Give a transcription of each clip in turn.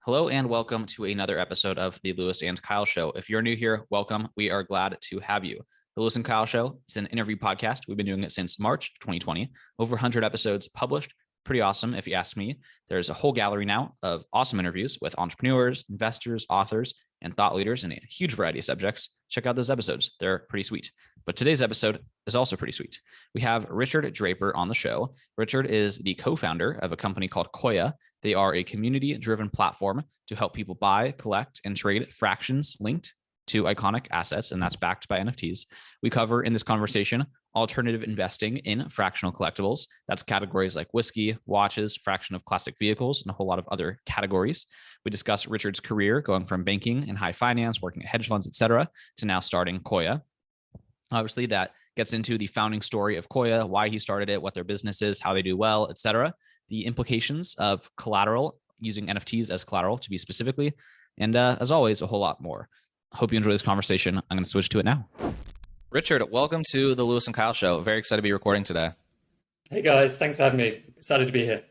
Hello and welcome to another episode of the Lewis and Kyle Show. If you're new here, welcome. We are glad to have you. The Lewis and Kyle Show is an interview podcast. We've been doing it since March 2020. Over 100 episodes published. Pretty awesome, if you ask me. There's a whole gallery now of awesome interviews with entrepreneurs, investors, authors, and thought leaders in a huge variety of subjects. Check out those episodes. They're pretty sweet. But today's episode is also pretty sweet. We have Richard Draper on the show. Richard is the co-founder of a company called Koia. They are a community-driven platform to help people buy, collect, and trade fractions linked to iconic assets, and that's backed by NFTs. We cover in this conversation alternative investing in fractional collectibles. That's categories like whiskey, watches, fraction of classic vehicles, and a whole lot of other categories. We discuss Richard's career going from banking and high finance, working at hedge funds, etc., to now starting Koia. Obviously, that gets into the founding story of Koia, why he started it, what their business is, how they do well, etc. The implications of collateral, using NFTs as collateral to be specifically, and as always, a whole lot more. Hope you enjoy this conversation. I'm going to switch to it now. Richard, welcome to the Lewis and Kyle Show. Very excited to be recording today. Hey guys, thanks for having me. Excited to be here.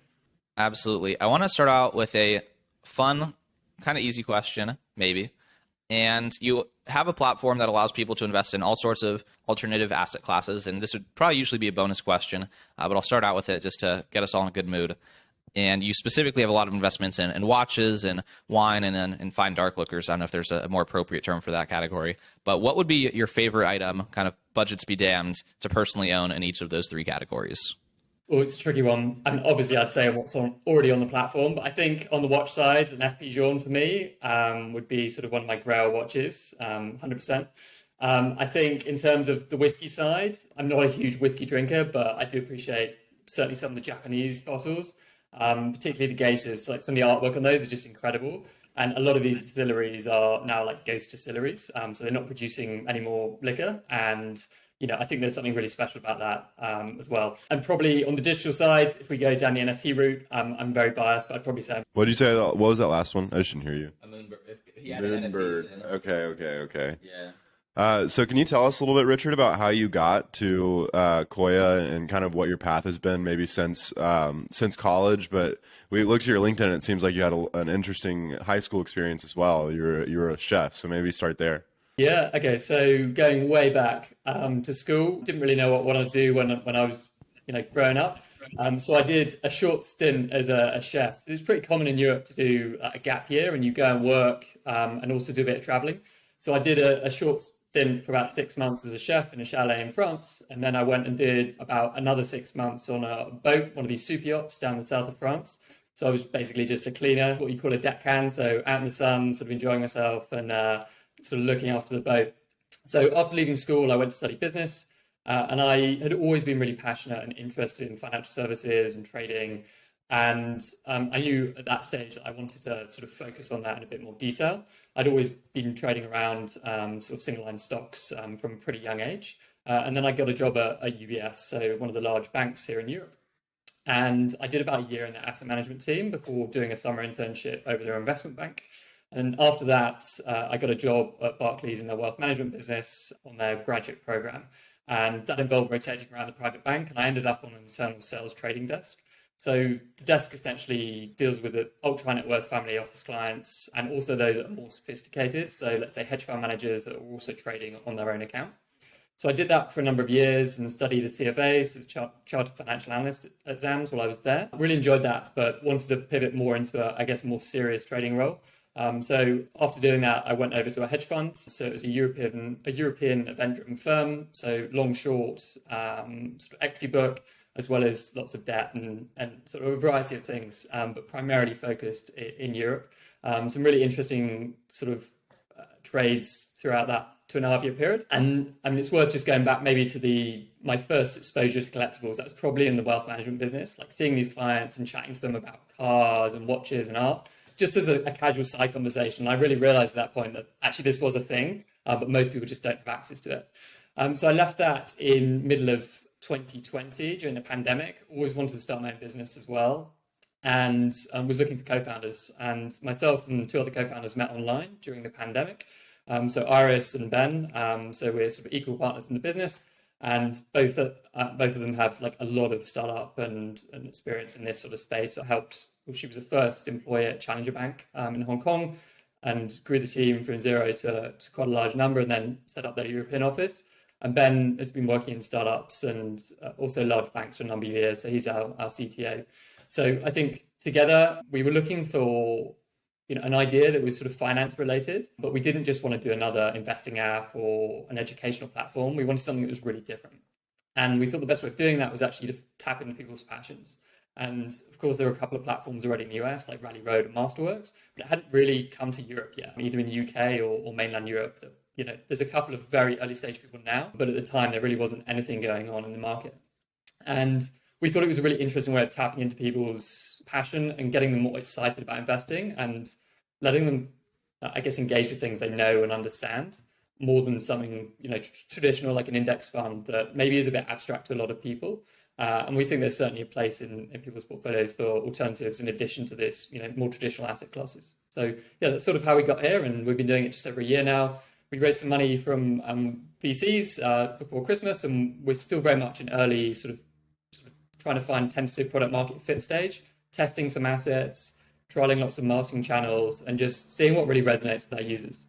Absolutely. I want to start out with a fun, kind of easy question, maybe. And you have a platform that allows people to invest in all sorts of alternative asset classes. And this would probably usually be a bonus question, but I'll start out with it just to get us all in a good mood. And you specifically have a lot of investments in watches and wine and fine dark liquors. I don't know if there's a more appropriate term for that category. But what would be your favorite item, kind of budgets be damned, to personally own in each of those three categories? Well, it's a tricky one. And obviously I'd say what's already on the platform. But I think on the watch side, an FP Journe for me would be sort of one of my grail watches, 100%. I think in terms of the whiskey side, I'm not a huge whiskey drinker, but I do appreciate certainly some of the Japanese bottles. Particularly the geishas, like some of the artwork on those are just incredible. And a lot of these distilleries are now like ghost distilleries. So they're not producing any more liquor. And, you know, I think there's something really special about that as well. And probably on the digital side, if we go down the NFT route, I'm very biased, but I'd probably say... What did you say? What was that last one? I just didn't hear you. A moonbird. If he had NFTs. Okay. Yeah. So can you tell us a little bit, Richard, about how you got to Koia and kind of what your path has been maybe since college? But we looked at your LinkedIn and it seems like you had an interesting high school experience as well. You were a chef, so maybe start there. Yeah, okay. So going way back to school, didn't really know what I wanted to do when I was, growing up. So I did a short stint as a chef. It was pretty common in Europe to do a gap year and you go and work and also do a bit of traveling. So I did a short stint for about 6 months as a chef in a chalet in France. And then I went and did about another 6 months on a boat, one of these super yachts down the south of France. So I was basically just a cleaner, what you call a deckhand. So out in the sun, sort of enjoying myself and sort of looking after the boat. So after leaving school, I went to study business. And I had always been really passionate and interested in financial services and trading. And I knew at that stage that I wanted to sort of focus on that in a bit more detail. I'd always been trading around sort of single line stocks from a pretty young age. And then I got a job at UBS, so one of the large banks here in Europe. And I did about a year in the asset management team before doing a summer internship over their investment bank. And after that, I got a job at Barclays in their wealth management business on their graduate program. And that involved rotating around the private bank. And I ended up on an internal sales trading desk. So the desk essentially deals with the ultra net worth family office clients and also those that are more sophisticated. So let's say hedge fund managers that are also trading on their own account. So I did that for a number of years and studied the CFAs, the Chartered Financial Analyst exams while I was there. Really enjoyed that, but wanted to pivot more into a more serious trading role. So after doing that, I went over to a hedge fund. So it was a European event-driven firm. So long, short, sort of equity book, as well as lots of debt and sort of a variety of things, but primarily focused in Europe. Some really interesting sort of trades throughout that 2.5-year period. And I mean, it's worth just going back maybe to my first exposure to collectibles. That was probably in the wealth management business, like seeing these clients and chatting to them about cars and watches and art, just as a casual side conversation. I really realized at that point that actually this was a thing, but most people just don't have access to it. So I left that in middle of 2020 during the pandemic. Always wanted to start my own business as well, and was looking for co-founders. And myself and 2 other co-founders met online during the pandemic. So Iris and Ben. So we're sort of equal partners in the business, and both of them have like a lot of startup and experience in this sort of space. I helped she was the first employee at Challenger Bank in Hong Kong, and grew the team from zero to quite a large number, and then set up their European office. And Ben has been working in startups and also large banks for a number of years. So he's our CTO. So I think together we were looking for an idea that was sort of finance related, but we didn't just want to do another investing app or an educational platform. We wanted something that was really different. And we thought the best way of doing that was actually to tap into people's passions. And of course, there were a couple of platforms already in the US, like Rally Road and Masterworks, but it hadn't really come to Europe yet, either in the UK or mainland Europe. That, there's a couple of very early stage people now, but at the time, there really wasn't anything going on in the market. And we thought it was a really interesting way of tapping into people's passion and getting them more excited about investing and letting them, I guess, engage with things they know and understand more than something, traditional like an index fund that maybe is a bit abstract to a lot of people. And we think there's certainly a place in people's portfolios for alternatives in addition to this, more traditional asset classes. So yeah, that's sort of how we got here, and we've been doing it just over a year now. We raised some money from VCs before Christmas, and we're still very much in early sort of trying to find tentative product market fit stage, testing some assets, trialing lots of marketing channels, and just seeing what really resonates with our users.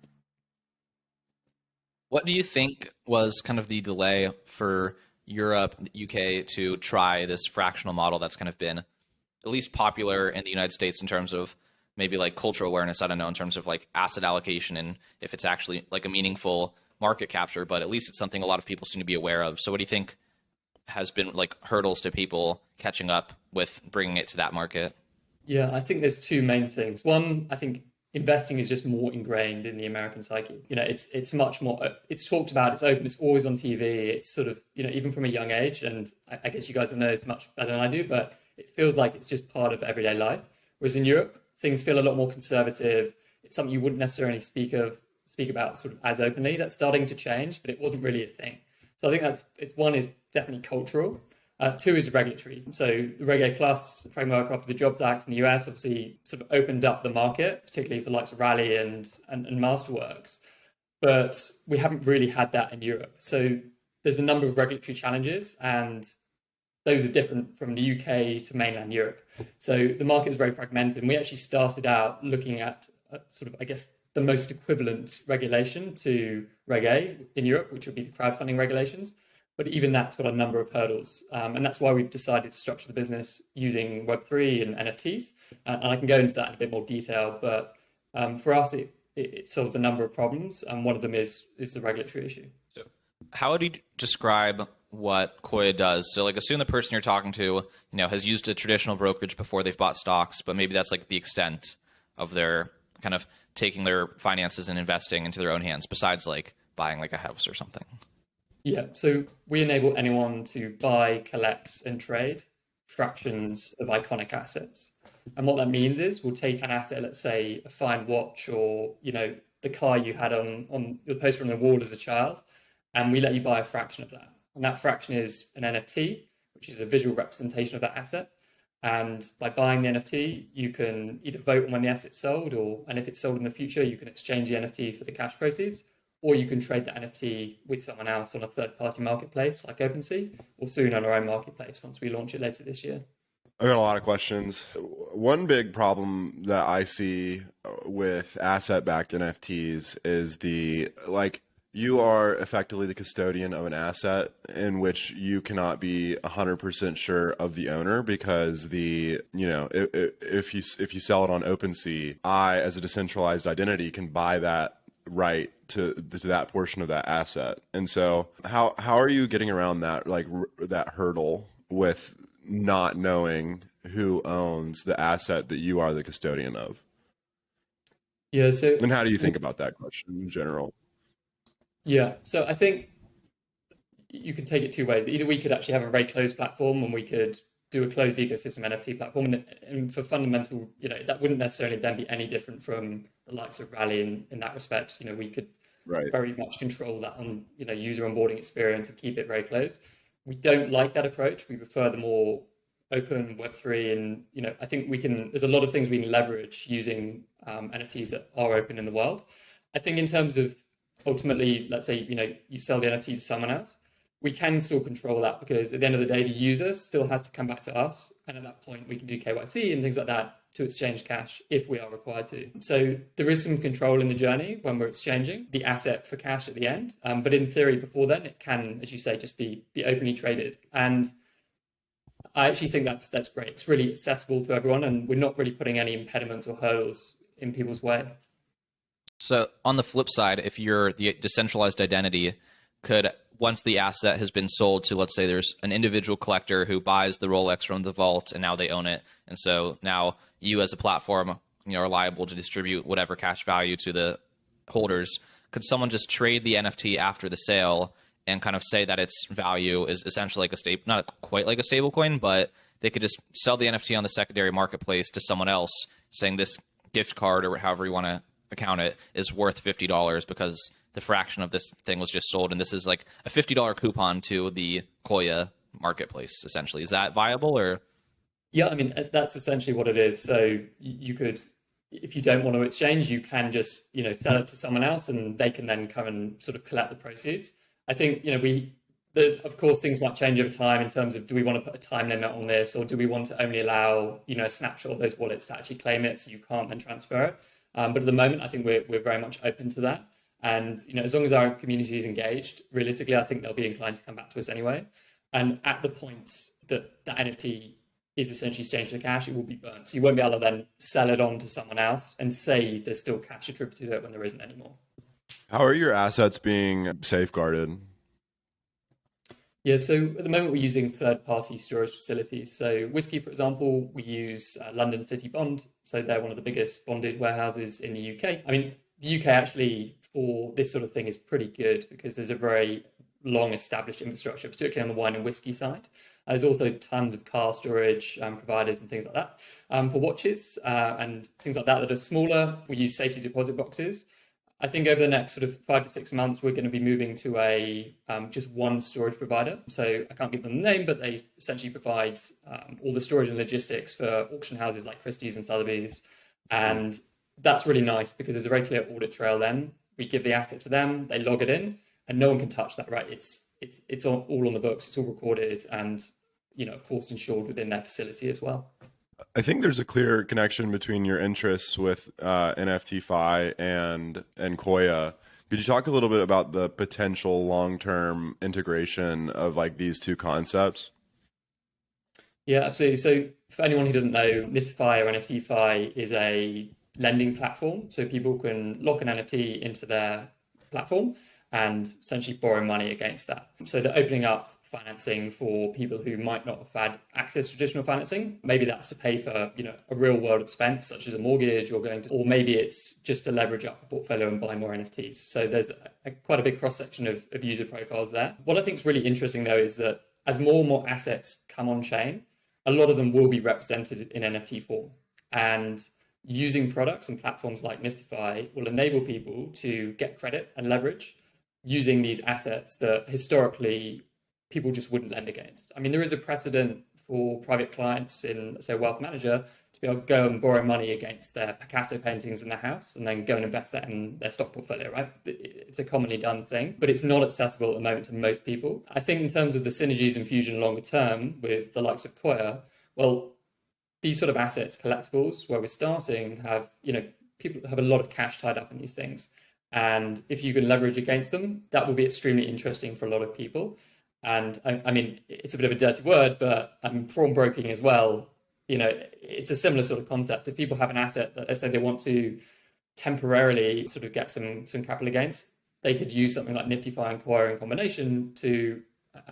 What do you think was kind of the delay for Europe, UK to try this fractional model that's kind of been at least popular in the United States in terms of maybe like cultural awareness? I don't know, in terms of like asset allocation and if it's actually like a meaningful market capture, but at least it's something a lot of people seem to be aware of. So what do you think has been like hurdles to people catching up with bringing it to that market? Yeah, I think there's two main things. One, I think investing is just more ingrained in the American psyche. It's much more, it's talked about, it's open, it's always on TV. It's sort of, even from a young age, and I guess you guys know this much better than I do, but it feels like it's just part of everyday life. Whereas in Europe, things feel a lot more conservative. It's something you wouldn't necessarily speak about sort of as openly. That's starting to change, but it wasn't really a thing. So I think one is definitely cultural. Two is regulatory. So the Reg A Plus framework after the Jobs Act in the US obviously sort of opened up the market, particularly for the likes of Rally and Masterworks. But we haven't really had that in Europe. So there's a number of regulatory challenges, and those are different from the UK to mainland Europe. So the market is very fragmented. And we actually started out looking at sort of, I guess, the most equivalent regulation to Reg A in Europe, which would be the crowdfunding regulations. But even that's got a number of hurdles. And that's why we've decided to structure the business using Web3 and NFTs. And I can go into that in a bit more detail. But for us, it solves a number of problems. And one of them is the regulatory issue. So how would you describe what Koia does? So like, assume the person you're talking to, has used a traditional brokerage before they've bought stocks, but maybe that's like the extent of their kind of taking their finances and investing into their own hands, besides like buying like a house or something. Yeah, so we enable anyone to buy, collect, and trade fractions of iconic assets. And what that means is we'll take an asset, let's say a fine watch or, the car you had on your poster on the wall as a child, and we let you buy a fraction of that. And that fraction is an NFT, which is a visual representation of that asset. And by buying the NFT, you can either vote on when the asset's sold, and if it's sold in the future, you can exchange the NFT for the cash proceeds. Or you can trade the NFT with someone else on a third-party marketplace like OpenSea, or soon on our own marketplace once we launch it later this year. I've got a lot of questions. One big problem that I see with asset-backed NFTs is you are effectively the custodian of an asset in which you cannot be 100% sure of the owner, because if you sell it on OpenSea, I, as a decentralized identity, can buy that right to that portion of that asset. And so how are you getting around that, that hurdle with not knowing who owns the asset that you are the custodian of? Yeah. So, and how do you think about that question in general? Yeah. So I think you could take it two ways. Either we could actually have a very closed platform and we could do a closed ecosystem NFT platform, and for fundamental, that wouldn't necessarily then be any different from the likes of Rally in that respect. We could very much control that on, user onboarding experience and keep it very closed. We don't like that approach. We prefer the more open Web3, and I think there's a lot of things we can leverage using NFTs that are open in the world. I think in terms of ultimately, let's say, you sell the NFT to someone else, we can still control that, because at the end of the day, the user still has to come back to us. And at that point, we can do KYC and things like that to exchange cash if we are required to. So there is some control in the journey when we're exchanging the asset for cash at the end. But in theory, before then, it can, as you say, just be openly traded. And I actually think that's great. It's really accessible to everyone, and we're not really putting any impediments or hurdles in people's way. So on the flip side, if you're the decentralized identity, could, once the asset has been sold to, let's say there's an individual collector who buys the Rolex from the vault and now they own it, and so now you as a platform, are liable to distribute whatever cash value to the holders, could someone just trade the NFT after the sale and kind of say that its value is essentially like a stable, not quite like a stable coin, but they could just sell the NFT on the secondary marketplace to someone else, saying this gift card, or however you want to account it, is worth $50 because the fraction of this thing was just sold, and this is like a $50 coupon to the Koia marketplace, essentially. Is that viable? Or yeah, I mean, that's essentially what it is. So you could, if you don't want to exchange, you can just sell it to someone else, and they can then come and sort of collect the proceeds. I think there's, of course, things might change over time in terms of, do we want to put a time limit on this, or do we want to only allow a snapshot of those wallets to actually claim it, so you can't then transfer it. But at the moment, I think we're very much open to that. And as long as our community is engaged, realistically, I think they'll be inclined to come back to us anyway. And at the point that the NFT is essentially exchanged for cash, it will be burnt. So you won't be able to then sell it on to someone else and say there's still cash attributed to it when there isn't anymore. How are your assets being safeguarded? Yeah, so at the moment we're using third-party storage facilities. So whiskey, for example, we use London City Bond. So they're one of the biggest bonded warehouses in the UK. I mean, the UK actually for this sort of thing is pretty good, because there's a very long established infrastructure, particularly on the wine and whiskey side. There's also tons of car storage providers and things like that. For watches and things like that are smaller, we use safety deposit boxes. I think over the next sort of 5 to 6 months, we're going to be moving to a just one storage provider. So I can't give them the name, but they essentially provide all the storage and logistics for auction houses like Christie's and Sotheby's. And that's really nice, because there's a very clear audit trail then. We give the asset to them, they log it in, and no one can touch that, right? It's all on the books, it's all recorded, and of course insured within their facility as well. I think there's a clear connection between your interests with NFTfi and Koia. Could you talk a little bit about the potential long-term integration of like these two concepts? Yeah, absolutely. So for anyone who doesn't know, NFTfi or NFTfi is a lending platform. So people can lock an NFT into their platform and essentially borrow money against that. So they're opening up financing for people who might not have had access to traditional financing. Maybe that's to pay for a real world expense such as a mortgage, or or maybe it's just to leverage up a portfolio and buy more NFTs. So there's quite a big cross section of user profiles there. What I think is really interesting though is that as more and more assets come on chain, a lot of them will be represented in NFT form, and using products and platforms like NFTfi will enable people to get credit and leverage using these assets that historically people just wouldn't lend against. I mean, there is a precedent for private clients in, say, a wealth manager to be able to go and borrow money against their Picasso paintings in their house and then go and invest that in their stock portfolio, right? It's a commonly done thing, but it's not accessible at the moment to most people. I think in terms of the synergies and fusion longer term with the likes of Koia, well, these sort of assets, collectibles, where we're starting, have, people have a lot of cash tied up in these things. And if you can leverage against them, that will be extremely interesting for a lot of people. And I mean, it's a bit of a dirty word, but pawnbroking as well, it's a similar sort of concept. If people have an asset that, let's say, they want to temporarily sort of get some capital against, they could use something like NFTfi and Koia in combination to,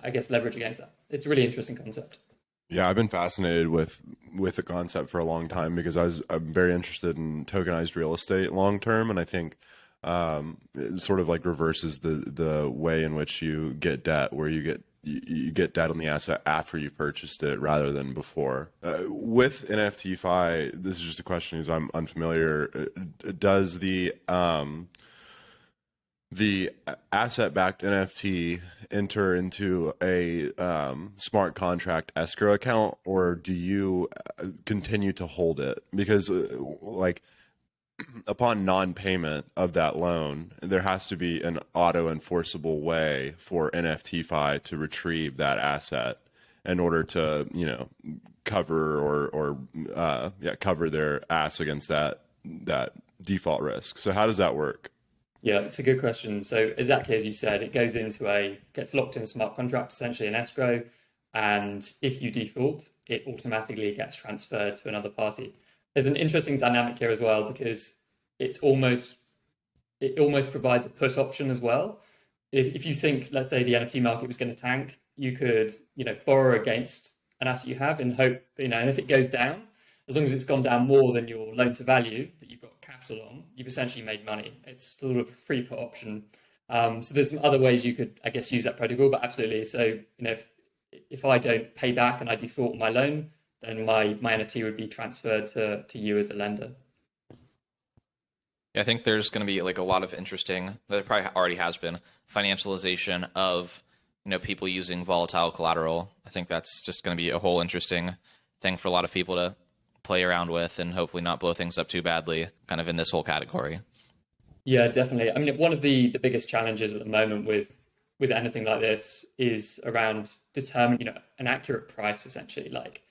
I guess, leverage against that. It's a really interesting concept. Yeah, I've been fascinated with the concept for a long time, because I'm very interested in tokenized real estate long term, and I think it sort of like reverses the way in which you get debt, where you get debt on the asset after you've purchased it rather than before. With NFTfi, this is just a question because I'm unfamiliar. Does the asset-backed NFT enter into a smart contract escrow account, or do you continue to hold it? Because upon non-payment of that loan, there has to be an auto-enforceable way for NFTfi to retrieve that asset in order to, cover or cover their ass against that default risk. So how does that work? Yeah, it's a good question. So exactly as you said, it gets locked in a smart contract, essentially an escrow, and if you default, it automatically gets transferred to another party. There's an interesting dynamic here as well because it almost provides a put option as well. If you think, let's say, the NFT market was going to tank, you could, borrow against an asset you have in hope, and if it goes down, as long as it's gone down more than your loan to value that you've got capital on, you've essentially made money. It's sort of a free put option. So there's some other ways you could, I guess, use that protocol, but absolutely. So, if I don't pay back and I default on my loan, then my NFT would be transferred to you as a lender. Yeah, I think there's going to be like a lot of interesting, there probably already has been, financialization of, people using volatile collateral. I think that's just going to be a whole interesting thing for a lot of people to play around with and hopefully not blow things up too badly kind of in this whole category. Yeah, definitely. I mean, one of the biggest challenges at the moment with anything like this is around determining, an accurate price, essentially. Like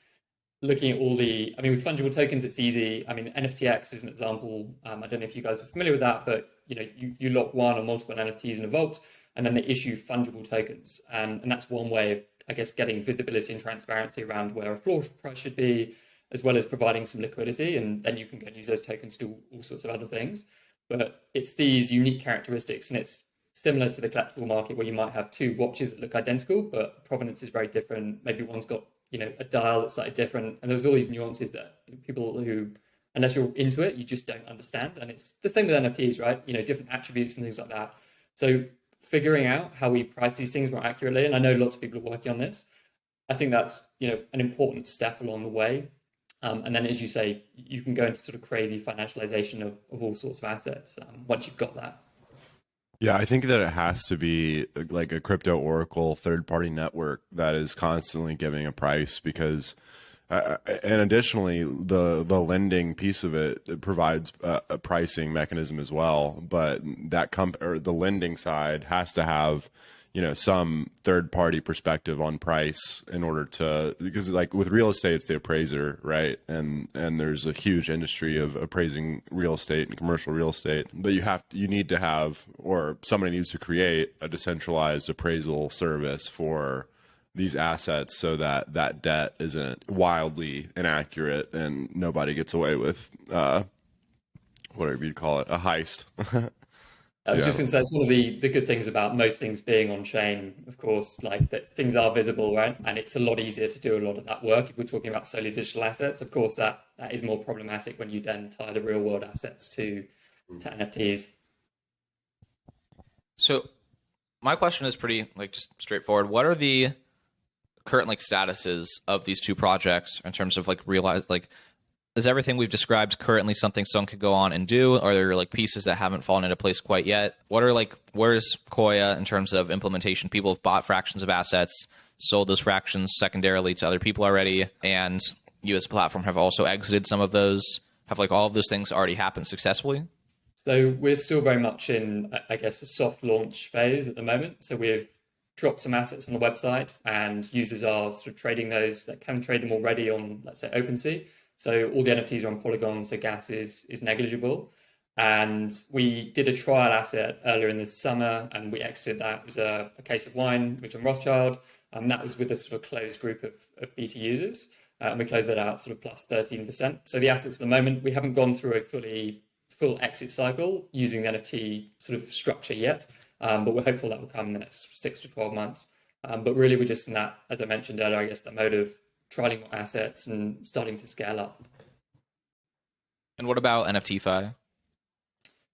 looking at with fungible tokens, it's easy. I mean, NFTX is an example. I don't know if you guys are familiar with that, but you lock one or multiple NFTs in a vault, and then they issue fungible tokens, and that's one way of, I guess, getting visibility and transparency around where a floor price should be, as well as providing some liquidity, and then you can go and use those tokens to do all sorts of other things. But it's these unique characteristics, and it's similar to the collectible market where you might have two watches that look identical, but provenance is very different. Maybe one's got a dial that's slightly different, and there's all these nuances that people who, unless you're into it, you just don't understand. And it's the same with NFTs, right? Different attributes and things like that. So figuring out how we price these things more accurately, and I know lots of people are working on this, I think that's an important step along the way. And then, as you say, you can go into sort of crazy financialization of all sorts of assets once you've got that. Yeah, I think that it has to be like a crypto oracle third-party network that is constantly giving a price because, and additionally, the lending piece of it provides a pricing mechanism as well. But the lending side has to have some third party perspective on price in order to, because like with real estate, it's the appraiser, right? And there's a huge industry of appraising real estate and commercial real estate, but you need to have, or somebody needs to create a decentralized appraisal service for these assets so that that debt isn't wildly inaccurate and nobody gets away with, whatever you'd call it, a heist. I was just going to say, it's one of the good things about most things being on chain, of course, like that things are visible, right? And it's a lot easier to do a lot of that work. If we're talking about solely digital assets, of course, that is more problematic when you then tie the real world assets to NFTs. So my question is pretty just straightforward. What are the current statuses of these two projects in terms of is everything we've described currently something someone could go on and do? Are there pieces that haven't fallen into place quite yet? What are where's Koia in terms of implementation? People have bought fractions of assets, sold those fractions secondarily to other people already, and you as a platform have also exited some of those. Have all of those things already happened successfully? So we're still very much in, I guess, a soft launch phase at the moment. So we've dropped some assets on the website and users are sort of trading those that can trade them already on, let's say, OpenSea. So all the NFTs are on Polygon, so gas is negligible. And we did a trial asset earlier in the summer and we exited that. It was a case of wine, which on Rothschild. That was with a sort of closed group of beta users. And we closed that out sort of plus 13%. So the assets at the moment, we haven't gone through a full exit cycle using the NFT sort of structure yet. But we're hopeful that will come in the next 6 to 12 months. But really we're just in that, as I mentioned earlier, I guess that mode of trialing more assets and starting to scale up. And what about NFTfi?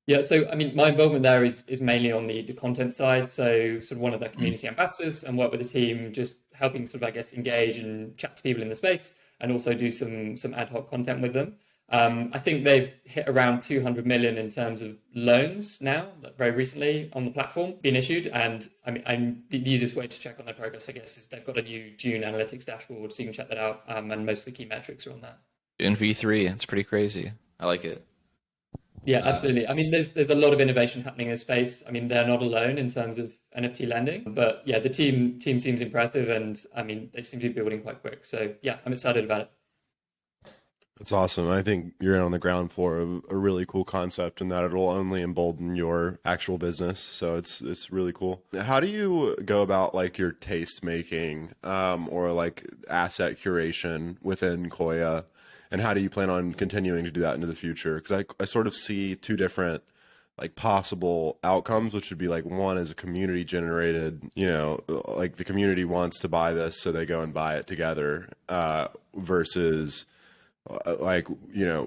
Yeah, so I mean, my involvement there is mainly on the content side. So sort of one of the community ambassadors and work with the team, just helping sort of, I guess, engage and chat to people in the space and also do some ad hoc content with them. I think they've hit around 200 million in terms of loans now, very recently on the platform being issued. And I mean, the easiest way to check on their progress, I guess, is they've got a new June analytics dashboard, so you can check that out. And most of the key metrics are on that. In V3, it's pretty crazy. I like it. Yeah, absolutely. I mean, there's a lot of innovation happening in this space. I mean, they're not alone in terms of NFT lending, but yeah, the team seems impressive, and I mean, they seem to be building quite quick. So yeah, I'm excited about it. That's awesome. I think you're on the ground floor of a really cool concept, and that it'll only embolden your actual business. So it's really cool. How do you go about like your taste making, or like asset curation within Koya, and how do you plan on continuing to do that into the future? Because I sort of see two different like possible outcomes, which would be like one is a community generated, like the community wants to buy this, so they go and buy it together, versus like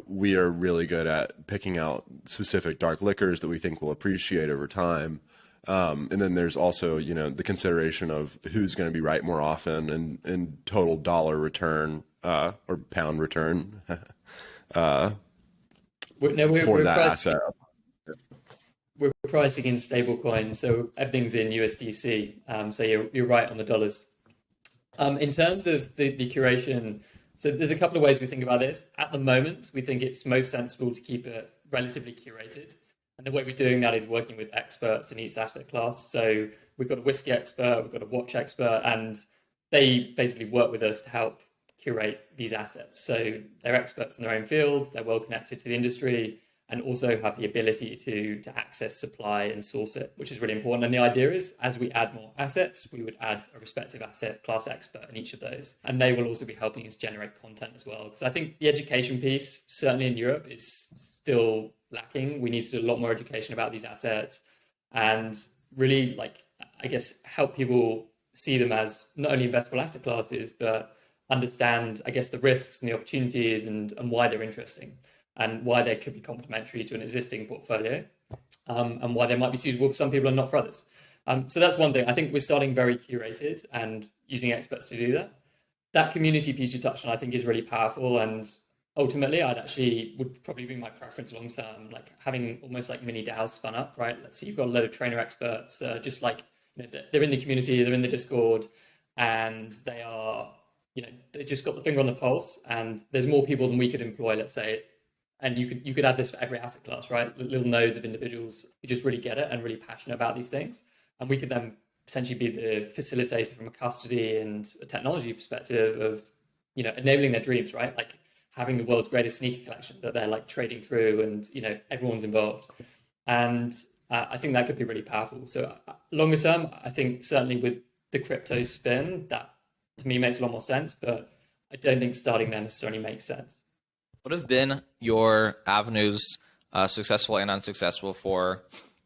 we are really good at picking out specific dark liquors that we think will appreciate over time, and then there's also the consideration of who's going to be right more often and total dollar return, or pound return, for that asset. We're pricing in stablecoin, so everything's in USDC. So you're right on the dollars. In terms of the curation, so there's a couple of ways we think about this. At the moment, we think it's most sensible to keep it relatively curated. And the way we're doing that is working with experts in each asset class. So we've got a whiskey expert, we've got a watch expert, and they basically work with us to help curate these assets. So they're experts in their own field, they're well connected to the industry, and also have the ability to access supply and source it, which is really important. And the idea is, as we add more assets, we would add a respective asset class expert in each of those. And they will also be helping us generate content as well. Because I think the education piece, certainly in Europe, is still lacking. We need to do a lot more education about these assets and really, I guess, help people see them as not only investable asset classes, but understand, I guess, the risks and the opportunities and why they're interesting, and why they could be complementary to an existing portfolio, and why they might be suitable for some people and not for others. So that's one thing. I think we're starting very curated and using experts to do that. That community piece you touched on, I think, is really powerful. And ultimately, would probably be my preference long term, like having almost like mini DAOs spun up, right? Let's say you've got a load of trainer experts, just like, they're in the community, they're in the Discord, and they are, they just got the finger on the pulse, and there's more people than we could employ, let's say. And you could add this for every asset class, right? Little nodes of individuals who just really get it and really passionate about these things. And we could then potentially be the facilitator from a custody and a technology perspective of, enabling their dreams, right? Like having the world's greatest sneaker collection that they're like trading through, and, everyone's involved. And I think that could be really powerful. So longer term, I think certainly with the crypto spin, that to me makes a lot more sense, but I don't think starting there necessarily makes sense. What have been your avenues, successful and unsuccessful, for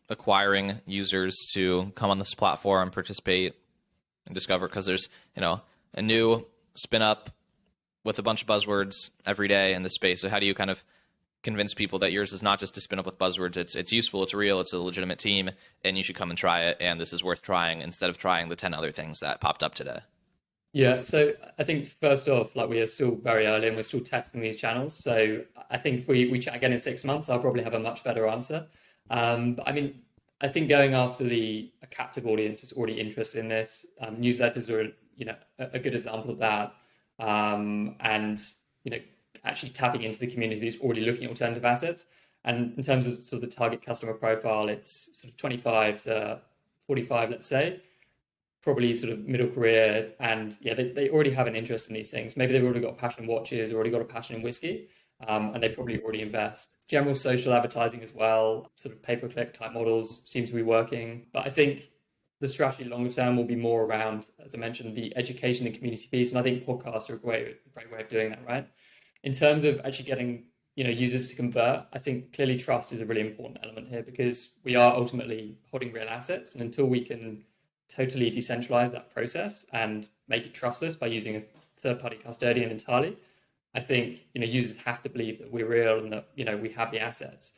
acquiring users to come on this platform, participate, and discover? Because there's, a new spin up with a bunch of buzzwords every day in the space. So how do you kind of convince people that yours is not just to spin up with buzzwords? It's useful, it's real, it's a legitimate team, and you should come and try it, and this is worth trying instead of trying the 10 other things that popped up today? Yeah, so I think first off, we are still very early and we're still testing these channels. So I think if we chat again in 6 months, I'll probably have a much better answer. But I mean, I think going after a captive audience who's already interested in this, newsletters are, a good example of that. And, actually tapping into the community who's already looking at alternative assets. And in terms of sort of the target customer profile, it's sort of 25 to 45, let's say. Probably sort of middle career, and yeah, they already have an interest in these things. Maybe they've already got a passion in watches, already got a passion in whiskey, and they probably already invest. General social advertising as well, sort of pay-per-click type models seem to be working. But I think the strategy longer term will be more around, as I mentioned, the education and community piece. And I think podcasts are a great way of doing that, right? In terms of actually getting users to convert, I think clearly trust is a really important element here, because we are ultimately holding real assets, and until we can totally decentralize that process and make it trustless by using a third-party custodian entirely, I think users have to believe that we're real and that we have the assets.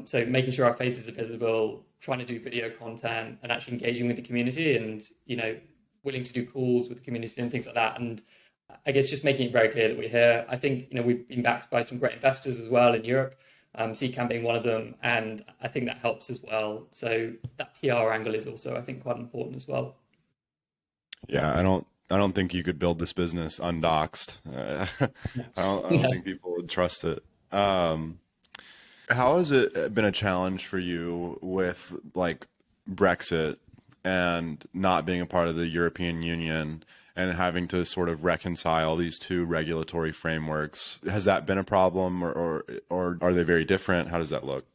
So making sure our faces are visible, trying to do video content, and actually engaging with the community, and willing to do calls with the community and things like that. And I guess just making it very clear that we're here. I think we've been backed by some great investors as well in Europe. CCAM being one of them, and I think that helps as well. So that PR angle is also, I think, quite important as well. Yeah, I don't think you could build this business undoxed. I don't think people would trust it. How has it been a challenge for you with like Brexit and not being a part of the European Union and having to sort of reconcile these two regulatory frameworks? Has that been a problem, or are they very different? How does that look?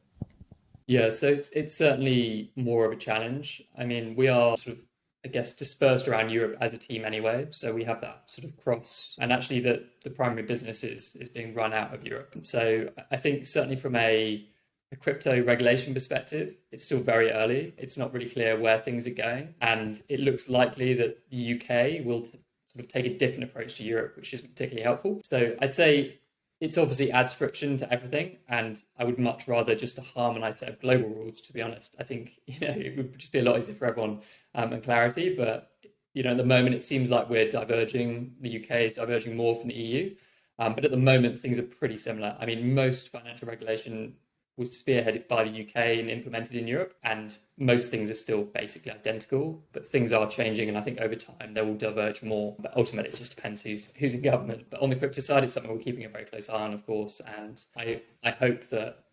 Yeah, so it's certainly more of a challenge. I mean, we are sort of, I guess, dispersed around Europe as a team anyway. So we have that sort of cross, and actually the primary business is being run out of Europe. So I think certainly from a crypto regulation perspective, it's still very early. It's not really clear where things are going, and it looks likely that the UK will sort of take a different approach to Europe, which isn't particularly helpful. So I'd say it's obviously adds friction to everything, and I would much rather just a harmonized set of global rules, to be honest. I think, it would just be a lot easier for everyone, and clarity. But at the moment it seems like we're diverging. The UK is diverging more from the EU, but at the moment things are pretty similar. I mean, most financial regulation was spearheaded by the UK and implemented in Europe, and most things are still basically identical, but things are changing, and I think over time they will diverge more. But ultimately, it just depends who's in government. But on the crypto side, it's something we're keeping a very close eye on, of course, and I hope that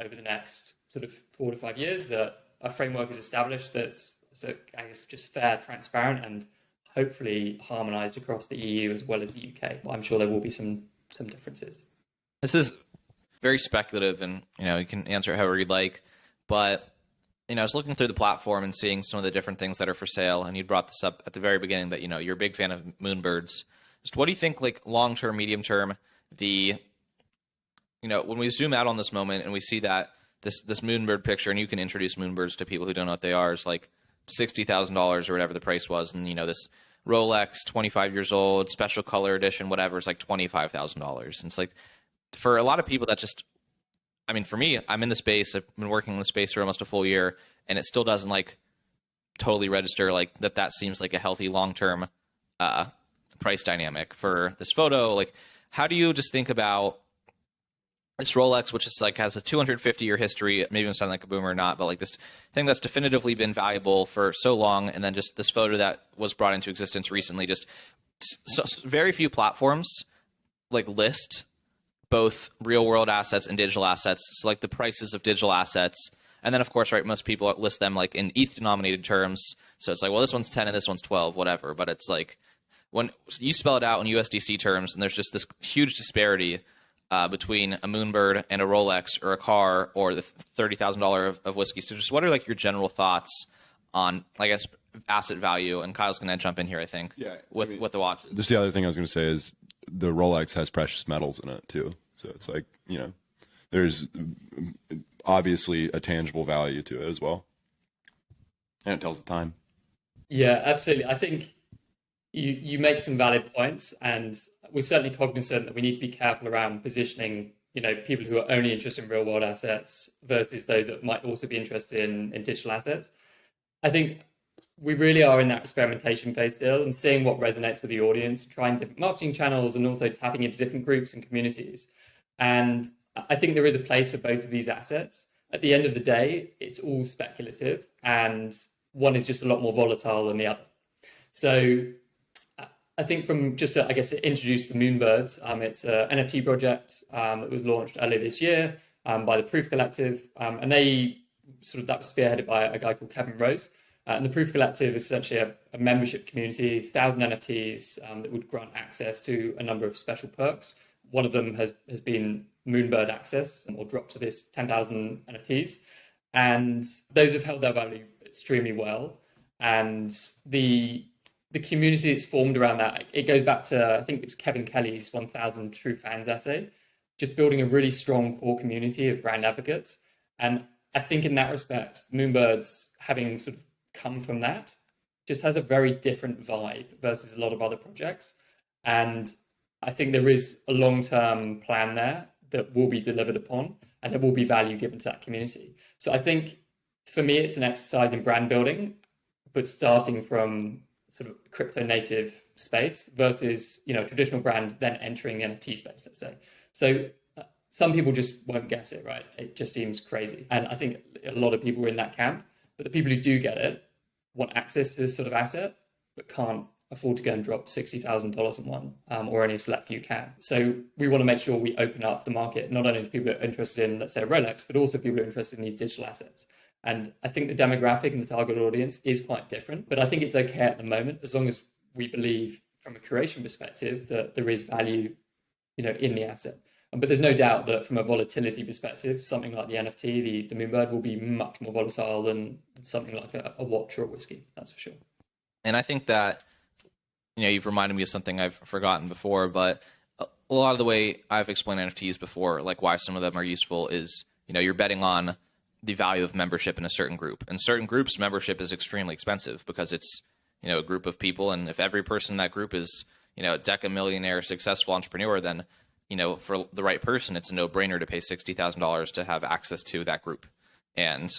over the next sort of 4 to 5 years that a framework is established that's I guess just fair, transparent, and hopefully harmonized across the EU as well as the UK. But I'm sure there will be some differences. This is very speculative, and you can answer it however you'd like, but I was looking through the platform and seeing some of the different things that are for sale, and you brought this up at the very beginning that you're a big fan of moonbirds. Just what do you think, like long term, medium term, when we zoom out on this moment and we see that this moonbird picture, and you can introduce moonbirds to people who don't know what they are, is like $60,000 or whatever the price was, and this Rolex, 25 years old, special color edition, whatever, is like $25,000. And it's like, for a lot of people, that just, I mean, for me, I'm in the space, I've been working in the space for almost a full year, and it still doesn't like totally register like that seems like a healthy long-term price dynamic for this photo. Like, how do you just think about this Rolex, which is like has a 250-year history, maybe I'm sounding like a boomer or not, but like this thing that's definitively been valuable for so long, and then just this photo that was brought into existence recently, just very few platforms like list both real world assets and digital assets. So like the prices of digital assets. And then of course, right, most people list them like in ETH denominated terms. So it's like, well, this one's 10 and this one's 12, whatever. But it's like when you spell it out in USDC terms, and there's just this huge disparity between a moonbird and a Rolex or a car or the $30,000 of whiskey. So just what are like your general thoughts on, I guess, asset value? And Kyle's going to jump in here, I think, with the watch. Just the other thing I was going to say is the Rolex has precious metals in it too. So it's like, there's obviously a tangible value to it as well. And it tells the time. Yeah, absolutely. I think you make some valid points, and we're certainly cognizant that we need to be careful around positioning, people who are only interested in real world assets versus those that might also be interested in digital assets. I think we really are in that experimentation phase still, and seeing what resonates with the audience, trying different marketing channels, and also tapping into different groups and communities. And I think there is a place for both of these assets. At the end of the day, it's all speculative, and one is just a lot more volatile than the other. So I think from just to, I guess, introduce the Moonbirds, it's an NFT project that was launched earlier this year by the Proof Collective, and that was spearheaded by a guy called Kevin Rose. And the Proof Collective is essentially a membership community, 1,000 NFTs that would grant access to a number of special perks. One of them has been Moonbird access, or drop to this 10,000 NFTs. And those have held their value extremely well. And the community that's formed around that, it goes back to, I think it was Kevin Kelly's 1,000 True Fans essay, just building a really strong core community of brand advocates. And I think in that respect, Moonbirds, having sort of come from that, just has a very different vibe versus a lot of other projects. And I think there is a long-term plan there that will be delivered upon, and there will be value given to that community. So I think for me, it's an exercise in brand building, but starting from sort of crypto native space versus, traditional brand then entering the NFT space, let's say. So some people just won't get it, right? It just seems crazy. And I think a lot of people are in that camp, but the people who do get it want access to this sort of asset, but can't afford to go and drop $60,000 on one, or only a select few can. So we want to make sure we open up the market, not only to people that are interested in, let's say, a Rolex, but also people who are interested in these digital assets. And I think the demographic and the target audience is quite different, but I think it's okay at the moment, as long as we believe from a curation perspective that there is value, in the asset. But there's no doubt that from a volatility perspective, something like the NFT, the Moonbird, will be much more volatile than something like a watch or a whiskey. That's for sure. And I think that, you've reminded me of something I've forgotten before, but a lot of the way I've explained NFTs before, like why some of them are useful, is, you're betting on the value of membership in a certain group. And certain groups, membership is extremely expensive because it's, a group of people. And if every person in that group is, a decamillionaire successful entrepreneur, then, for the right person, it's a no-brainer to pay $60,000 to have access to that group. And,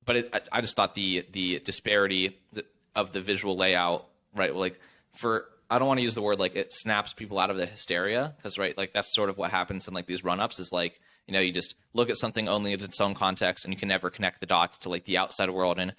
but I just thought the disparity of the visual layout, right? Like I don't want to use the word like it snaps people out of the hysteria, because, right, like that's sort of what happens in like these run-ups is like, you just look at something only in its own context and you can never connect the dots to like the outside world. And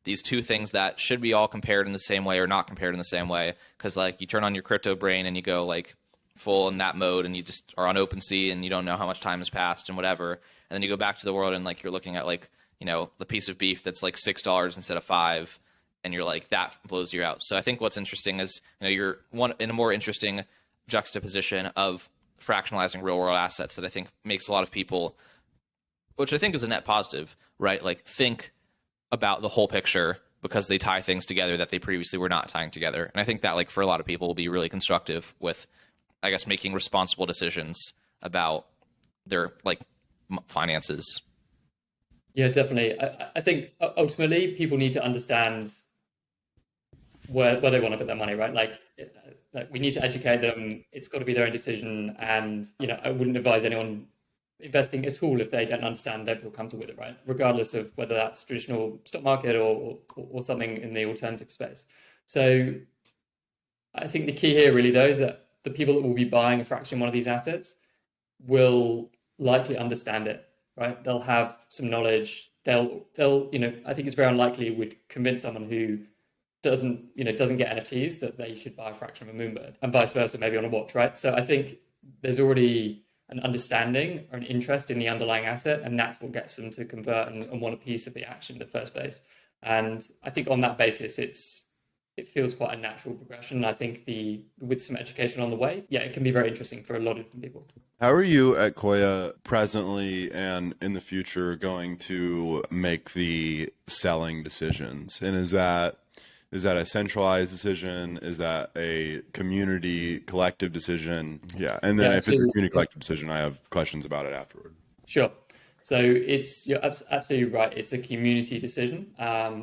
these two things that should be all compared in the same way or not compared in the same way. Cause like you turn on your crypto brain and you go like full in that mode and you just are on OpenSea and you don't know how much time has passed and whatever. And then you go back to the world and like you're looking at like, the piece of beef that's like $6 instead of $5. And you're like, that blows you out. So I think what's interesting is, you're in a more interesting juxtaposition of fractionalizing real world assets that I think makes a lot of people, which I think is a net positive, right? Like think about the whole picture because they tie things together that they previously were not tying together. And I think that like for a lot of people will be really constructive with, I guess, making responsible decisions about their like finances. Yeah, definitely. I think ultimately people need to understand where they want to put their money, right? Like we need to educate them. It's got to be their own decision. And, I wouldn't advise anyone investing at all if they don't understand, don't feel comfortable with it, right? Regardless of whether that's traditional stock market or something in the alternative space. So I think the key here really though is that the people that will be buying a fraction of one of these assets will likely understand it, right? They'll have some knowledge. They'll I think it's very unlikely would convince someone who doesn't get NFTs that they should buy a fraction of a Moonbird, and vice versa, maybe on a watch, right? So I think there's already an understanding or an interest in the underlying asset, and that's what gets them to convert and want a piece of the action in the first place. And I think on that basis, it feels quite a natural progression. I think with some education on the way, it can be very interesting for a lot of different people. How are you at Koia presently and in the future going to make the selling decisions? And is that a centralized decision? Is that a community collective decision? Yeah. And then if it's a community collective decision, I have questions about it afterward. Sure. So you're absolutely right. It's a community decision.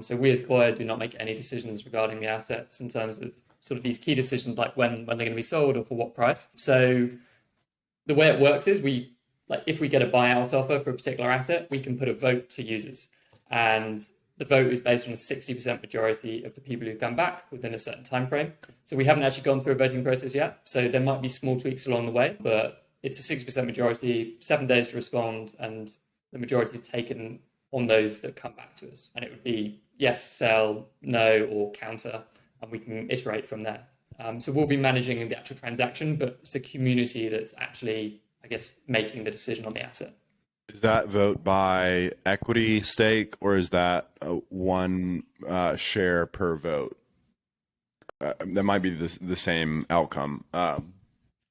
So we as Koia do not make any decisions regarding the assets in terms of sort of these key decisions, like when they're going to be sold or for what price. So the way it works is if we get a buyout offer for a particular asset, we can put a vote to users. And the vote is based on a 60% majority of the people who come back within a certain time frame. So we haven't actually gone through a voting process yet. So there might be small tweaks along the way, but it's a 60% majority, 7 days to respond, and the majority is taken on those that come back to us. And it would be yes, sell, no, or counter, and we can iterate from there. So we'll be managing the actual transaction, but it's the community that's actually, I guess, making the decision on the asset. Is that vote by equity stake, or is that one share per vote? That might be the same outcome.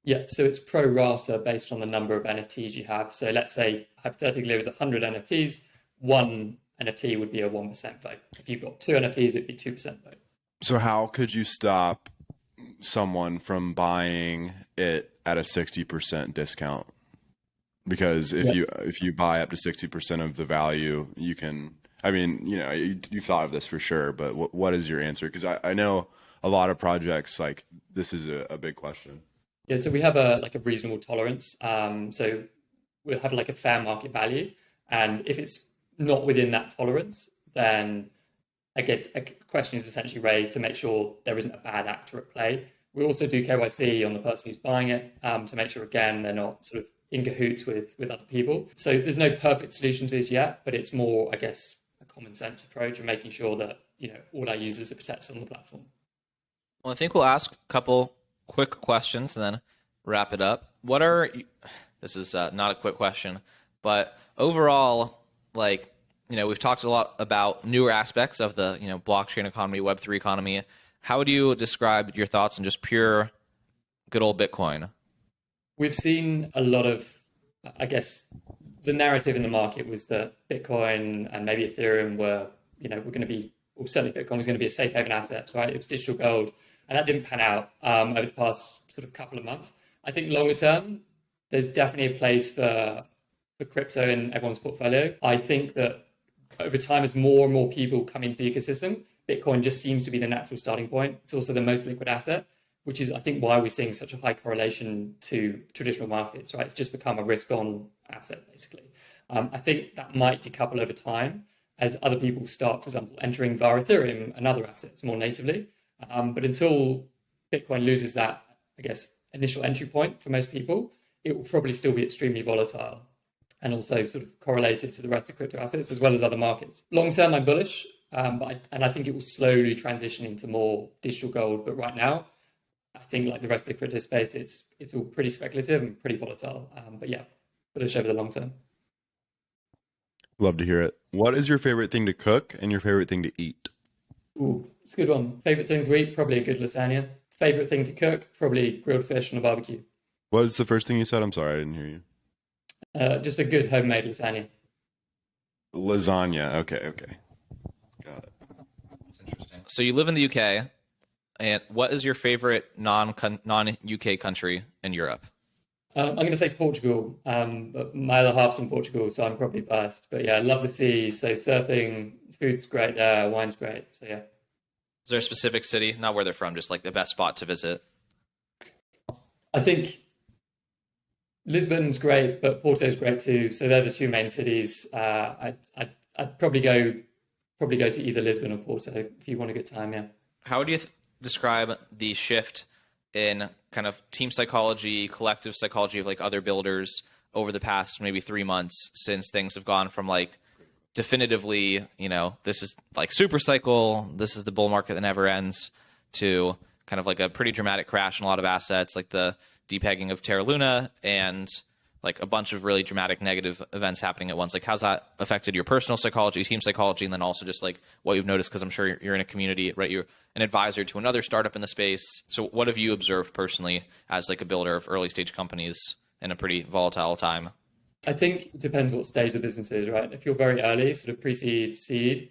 Yeah, so it's pro rata based on the number of NFTs you have. So let's say hypothetically it was 100 NFTs, one NFT would be a 1% vote. If you've got 2 NFTs, it'd be 2% vote. So how could you stop someone from buying it at a 60% discount? Because if you buy up to 60% of the value, you can. I mean, you thought of this for sure, but what is your answer? Because I know a lot of projects like this is a big question. Yeah, so we have a reasonable tolerance. So we'll have like a fair market value, and if it's not within that tolerance, then I guess a question is essentially raised to make sure there isn't a bad actor at play. We also do KYC on the person who's buying it to make sure, again, they're not sort of in cahoots with other people. So there's no perfect solution to this yet, but it's more, I guess, a common sense approach and making sure that, all our users are protected on the platform. Well, I think we'll ask a couple quick questions and then wrap it up. This is not a quick question, but overall, we've talked a lot about newer aspects of the, blockchain economy, Web3 economy. How would you describe your thoughts on just pure good old Bitcoin? We've seen a lot of, I guess, the narrative in the market was that Bitcoin and maybe Ethereum were going to be, or certainly Bitcoin was going to be a safe haven asset, right? It was digital gold. And that didn't pan out over the past sort of couple of months. I think longer term, there's definitely a place for crypto in everyone's portfolio. I think that over time, as more and more people come into the ecosystem, Bitcoin just seems to be the natural starting point. It's also the most liquid asset, which is, I think, why we're seeing such a high correlation to traditional markets, right? It's just become a risk-on asset, basically. I think that might decouple over time as other people start, for example, entering via Ethereum and other assets more natively. But until Bitcoin loses that, I guess, initial entry point for most people, it will probably still be extremely volatile and also sort of correlated to the rest of crypto assets as well as other markets. Long term, I'm bullish, and I think it will slowly transition into more digital gold. But right now, I think like the rest of the crypto space, it's all pretty speculative and pretty volatile. But yeah, bullish over the long term. Love to hear it. What is your favorite thing to cook and your favorite thing to eat? Ooh, it's a good one. Favorite thing to eat, probably a good lasagna. Favorite thing to cook, probably grilled fish on a barbecue. What was the first thing you said? I'm sorry, I didn't hear you. Just a good homemade lasagna. Lasagna. Okay. Got it. That's interesting. So you live in the UK, and what is your favorite non-UK country in Europe? I'm going to say Portugal, but my other half's from Portugal, so I'm probably biased. But yeah, I love the sea, so surfing, food's great there, wine's great, so yeah. Is there a specific city, not where they're from, just like the best spot to visit? I think Lisbon's great, but Porto's great too. So they're the two main cities. I'd probably go to either Lisbon or Porto if you want a good time. Yeah. How would you describe the shift in kind of team psychology, collective psychology of like other builders over the past maybe 3 months since things have gone from like definitively, this is like super cycle, this is the bull market that never ends, to kind of like a pretty dramatic crash in a lot of assets, like the depegging of Terra Luna and like a bunch of really dramatic negative events happening at once. Like, how's that affected your personal psychology, team psychology, and then also just like what you've noticed? Because I'm sure you're in a community, right? You're an advisor to another startup in the space. So what have you observed personally as like a builder of early stage companies in a pretty volatile time? I think it depends what stage the business is, right? If you're very early, sort of pre-seed, seed,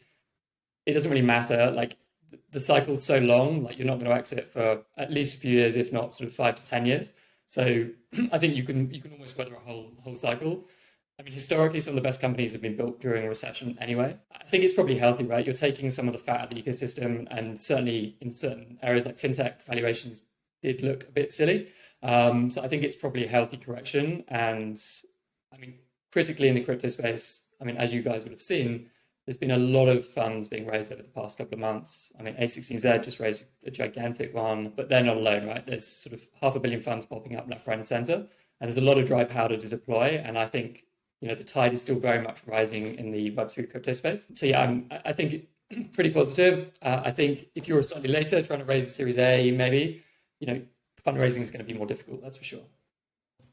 it doesn't really matter. Like the cycle's so long, like you're not going to exit for at least a few years, if not sort of 5 to 10 years. So I think you can almost weather a whole cycle. I mean, historically, some of the best companies have been built during a recession anyway. I think it's probably healthy, right? You're taking some of the fat of the ecosystem, and certainly in certain areas like fintech, valuations did look a bit silly. So I think it's probably a healthy correction. And I mean, critically in the crypto space, I mean, as you guys would have seen, there's been a lot of funds being raised over the past couple of months. I mean, A16Z just raised a gigantic one, but they're not alone, right? There's sort of 500 million funds popping up left, right, and center, and there's a lot of dry powder to deploy. And I think, the tide is still very much rising in the Web3 crypto space. So yeah, I think pretty positive. I think if you're slightly later trying to raise a Series A, maybe, fundraising is going to be more difficult. That's for sure.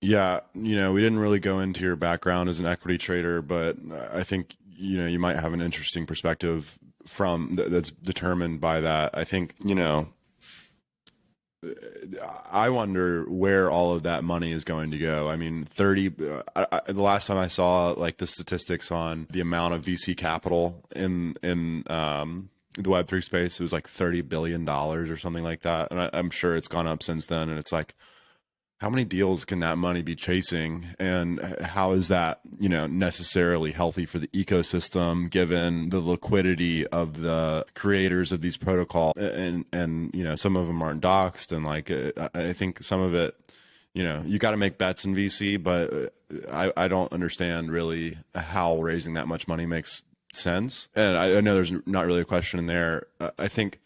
Yeah, we didn't really go into your background as an equity trader, but I think you might have an interesting perspective from that's determined by that. I think I wonder where all of that money is going to go. I mean, the last time I saw like the statistics on the amount of VC capital in the Web3 space, it was like $30 billion or something like that, and I'm sure it's gone up since then. And it's like, how many deals can that money be chasing, and how is that, necessarily healthy for the ecosystem, given the liquidity of the creators of these protocols? And some of them aren't doxed, and like I think some of it, you got to make bets in VC, but I don't understand really how raising that much money makes sense. And I know there's not really a question in there. I think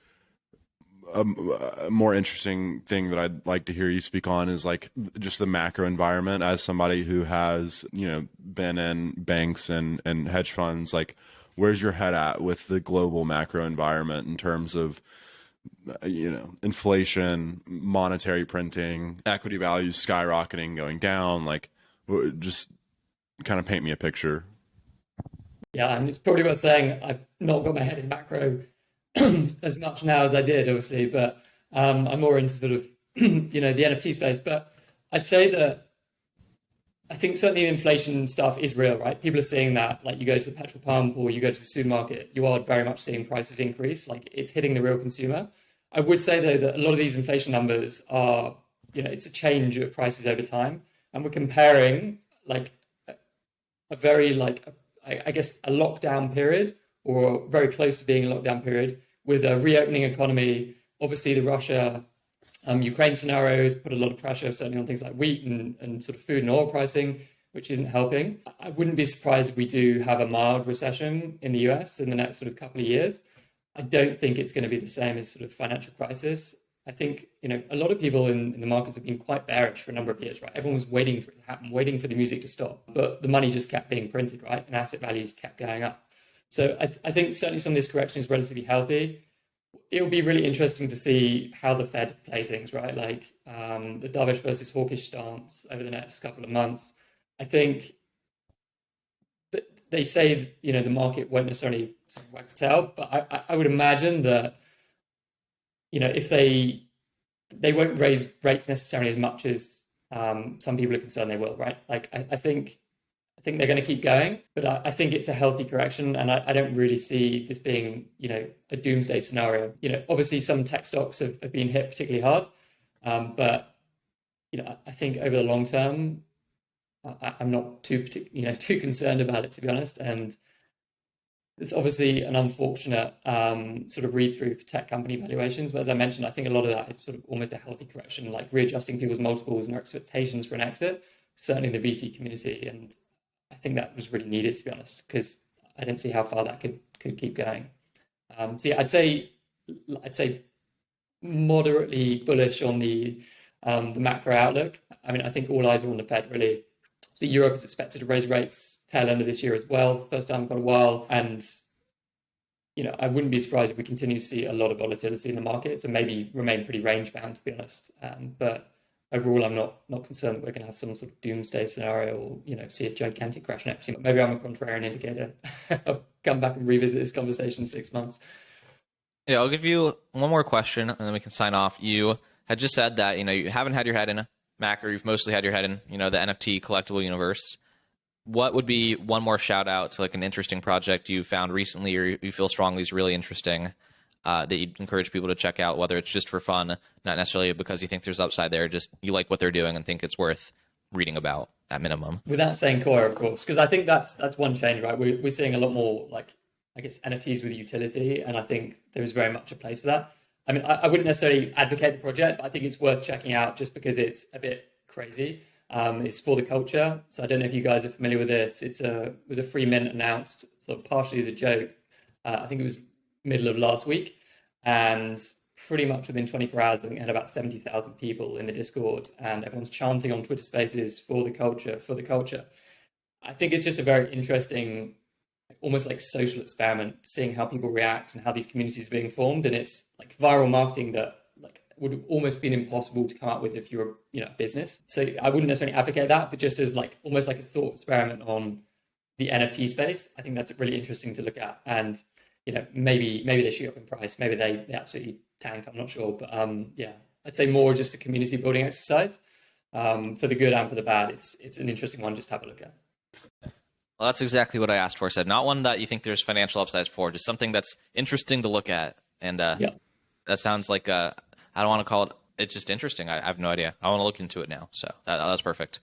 a more interesting thing that I'd like to hear you speak on is like just the macro environment. As somebody who has, been in banks and hedge funds, like where's your head at with the global macro environment in terms of, inflation, monetary printing, equity values skyrocketing, going down? Like, just kind of paint me a picture. Yeah, and it's probably worth saying I've not got my head in macro as much now as I did, obviously, but I'm more into sort of, the NFT space. But I'd say that I think certainly the inflation stuff is real, right? People are seeing that, like you go to the petrol pump or you go to the supermarket, you are very much seeing prices increase, like it's hitting the real consumer. I would say though that a lot of these inflation numbers are, it's a change of prices over time. And we're comparing like a very I guess a lockdown period or very close to being a lockdown period with a reopening economy. Obviously the Russia Ukraine scenario has put a lot of pressure certainly on things like wheat and sort of food and oil pricing, which isn't helping. I wouldn't be surprised if we do have a mild recession in the US in the next sort of couple of years. I don't think it's going to be the same as sort of financial crisis. I think, a lot of people in the markets have been quite bearish for a number of years, right? Everyone was waiting for it to happen, waiting for the music to stop, but the money just kept being printed, right? And asset values kept going up. So I think certainly some of this correction is relatively healthy. It'll be really interesting to see how the Fed play things, right? Like the dovish versus hawkish stance over the next couple of months. I think that they say, the market won't necessarily whack the tail, but I would imagine that, if they won't raise rates necessarily as much as some people are concerned they will, right? Like I think they're going to keep going, but I think it's a healthy correction, and I don't really see this being, a doomsday scenario. Obviously some tech stocks have been hit particularly hard, but I think over the long term, I'm not too concerned about it, to be honest. And it's obviously an unfortunate sort of read through for tech company valuations, but as I mentioned, I think a lot of that is sort of almost a healthy correction, like readjusting people's multiples and their expectations for an exit, certainly in the VC community. And I think that was really needed, to be honest, because I didn't see how far that could keep going. So yeah, I'd say moderately bullish on the macro outlook. I mean, I think all eyes are on the Fed, really. So Europe is expected to raise rates tail end of this year as well, first time in quite a while. And I wouldn't be surprised if we continue to see a lot of volatility in the markets and maybe remain pretty range bound, to be honest. But overall, I'm not concerned that we're going to have some sort of doomsday scenario or see a gigantic crash in equity. Maybe I'm a contrarian indicator. I'll come back and revisit this conversation in 6 months. Yeah, I'll give you one more question and then we can sign off. You had just said that you haven't had your head in macro, you've mostly had your head in the NFT collectible universe. What would be one more shout out to like an interesting project you found recently or you feel strongly is really interesting that you'd encourage people to check out, whether it's just for fun, not necessarily because you think there's upside there, just you like what they're doing and think it's worth reading about at minimum? Without saying Koia, of course, because I think that's one change, right? We're seeing a lot more like, I guess, NFTs with utility, and I think there is very much a place for that. I mean, I wouldn't necessarily advocate the project, but I think it's worth checking out just because it's a bit crazy. It's for the culture. So I don't know if you guys are familiar with this. It was a free mint announced sort of partially as a joke. I think it was middle of last week. And pretty much within 24 hours, I think it had about 70,000 people in the Discord and everyone's chanting on Twitter Spaces for the culture, for the culture. I think it's just a very interesting, almost like social experiment, seeing how people react and how these communities are being formed. And it's like viral marketing that like would have almost been impossible to come up with if you were, a business. So I wouldn't necessarily advocate that, but just as like almost like a thought experiment on the NFT space, I think that's really interesting to look at. And maybe they shoot up in price, maybe they absolutely tank. I'm not sure, but yeah, I'd say more just a community building exercise for the good and for the bad. It's an interesting one just to have a look at. Well, that's exactly what I asked for. Said not one that you think there's financial upsides for, just something that's interesting to look at. And yeah, that sounds like I don't want to call it. It's just interesting. I have no idea. I want to look into it now. So that's perfect.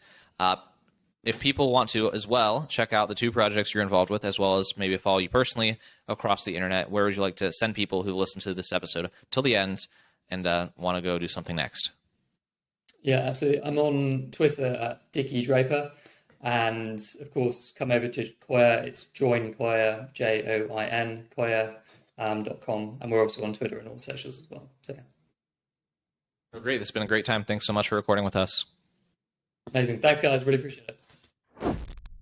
If people want to as well, check out the two projects you're involved with, as well as maybe follow you personally across the internet. Where would you like to send people who listen to this episode till the end and want to go do something next? Yeah, absolutely. I'm on Twitter at Dickie Draper. And of course, come over to Koia. It's join Koia, JOIN, Koia.com. And we're also on Twitter and all the socials as well. So yeah. Oh, great. This has been a great time. Thanks so much for recording with us. Amazing. Thanks, guys. Really appreciate it.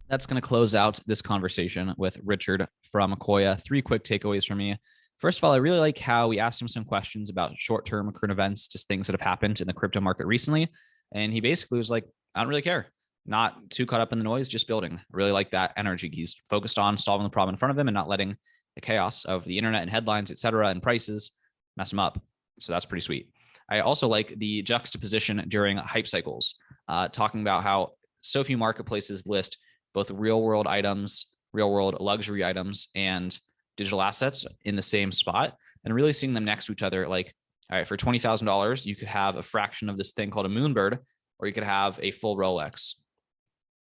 That's going to close out this conversation with Richard from Koia. 3 quick takeaways from me. First of all, I really like how we asked him some questions about short-term current events, just things that have happened in the crypto market recently. And he basically was like, I don't really care. Not too caught up in the noise, just building. I really like that energy. He's focused on solving the problem in front of him and not letting the chaos of the internet and headlines, et cetera, and prices mess him up. So that's pretty sweet. I also like the juxtaposition during hype cycles, talking about how so few marketplaces list both real world items, real world luxury items, and digital assets in the same spot, and really seeing them next to each other. Like, all right, for $20,000, you could have a fraction of this thing called a Moonbird, or you could have a full Rolex.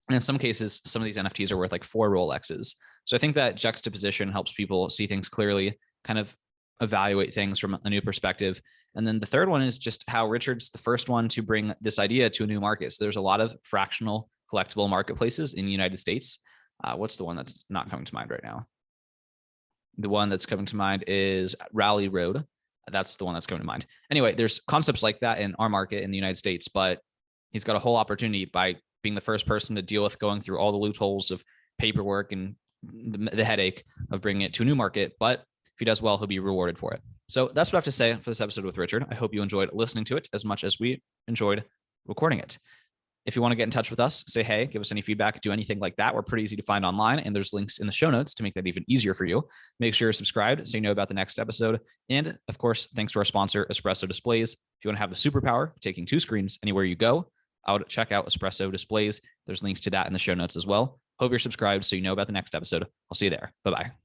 And in some cases, some of these NFTs are worth like 4 Rolexes. So I think that juxtaposition helps people see things clearly, kind of evaluate things from a new perspective. And then the third one is just how Richard's the first one to bring this idea to a new market. So there's a lot of fractional collectible marketplaces in the United States. What's the one that's not coming to mind right now? The one that's coming to mind is Rally Road. That's the one that's coming to mind. Anyway, there's concepts like that in our market in the United States, but he's got a whole opportunity by being the first person to deal with going through all the loopholes of paperwork and the headache of bringing it to a new market. But if he does well, he'll be rewarded for it. So that's what I have to say for this episode with Richard. I hope you enjoyed listening to it as much as we enjoyed recording it. If you want to get in touch with us, say hey, give us any feedback, do anything like that. We're pretty easy to find online, and there's links in the show notes to make that even easier for you. Make sure you're subscribed so you know about the next episode. And of course, thanks to our sponsor, Espresso Displays. If you want to have the superpower of taking 2 screens anywhere you go, I would check out Espresso Displays. There's links to that in the show notes as well. Hope you're subscribed so you know about the next episode. I'll see you there. Bye-bye.